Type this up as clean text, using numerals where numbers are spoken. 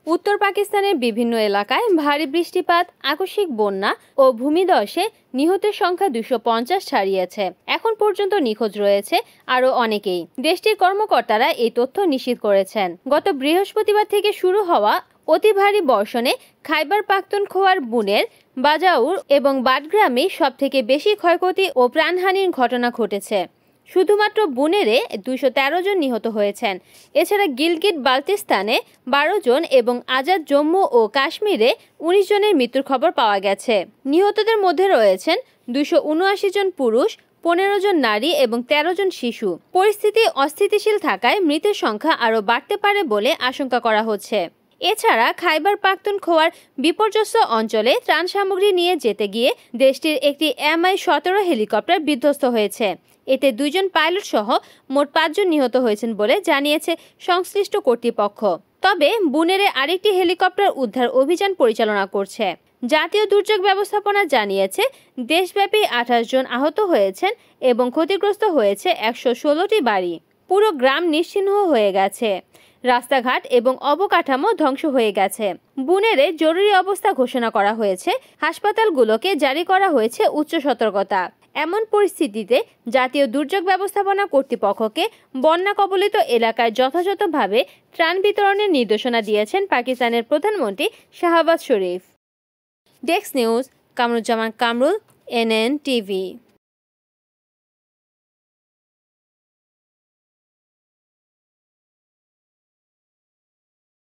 উত্তর পাকিস্তানের বিভিন্ন এলাকায় ভারী বৃষ্টিপাত, আকস্মিক বন্যা ও ভূমিধসে নিহতের সংখ্যা 250 ছাড়িয়েছে। এখন পর্যন্ত নিখোঁজ রয়েছে আরও অনেকেই। দেশটির কর্মকর্তারা এই তথ্য নিশ্চিত করেছেন। গত বৃহস্পতিবার থেকে শুরু হওয়া অতি ভারী বর্ষণে খাইবার পাখতুনখোয়ার বুনের, বাজাউর এবং বাটগ্রামে সবথেকে বেশি ক্ষয়ক্ষতি ও প্রাণহানির ঘটনা ঘটেছে। শুধুমাত্র বুনেরে 213 জন নিহত হয়েছেন। এছাড়া গিলগিট বালতিস্তানে 12 জন এবং আজাদ জম্মু ও কাশ্মীরে 19 জনের মৃত্যুর খবর পাওয়া গেছে। নিহতদের মধ্যে রয়েছেন 279 জন পুরুষ, 15 জন নারী এবং 13 জন শিশু। পরিস্থিতি অস্থিতিশীল থাকায় মৃতের সংখ্যা আরও বাড়তে পারে বলে আশঙ্কা করা হচ্ছে। এছাড়া খাইবার পাখতুনখোয়ার বিপর্যস্ত অঞ্চলে ত্রাণ সামগ্রী নিয়ে যেতে গিয়ে দেশটির একটি MI-17 হেলিকপ্টার বিধ্বস্ত হয়েছে। এতে 2 জন পাইলট সহ মোট 5 জন নিহত হয়েছেন বলে জানিয়েছে সংশ্লিষ্ট কর্তৃপক্ষ। তবে বুনেরে আরেকটি হেলিকপ্টার উদ্ধার অভিযান পরিচালনা করছে। জাতীয় দুর্যোগ ব্যবস্থাপনা জানিয়েছে দেশব্যাপী 28 জন আহত হয়েছেন এবং ক্ষতিগ্রস্ত হয়েছে 116টি বাড়ি। পুরো গ্রাম নিশ্চিহ্ন হয়ে গেছে। রাস্তাঘাট এবং অবকাঠামো ধ্বংস হয়ে গেছে। বুনেরে জরুরি অবস্থা ঘোষণা করা হয়েছে। হাসপাতালগুলোকে জারি করা হয়েছে উচ্চ সতর্কতা। এমন পরিস্থিতিতে জাতীয় দুর্যোগ ব্যবস্থাপনা কর্তৃপক্ষকে বন্যা কবলিত এলাকায় যথাযথভাবে ত্রাণ বিতরণের নির্দেশনা দিয়েছেন পাকিস্তানের প্রধানমন্ত্রী Shahbaz Sharif. Desk news, Kamruzzaman Kamrul, NN TV।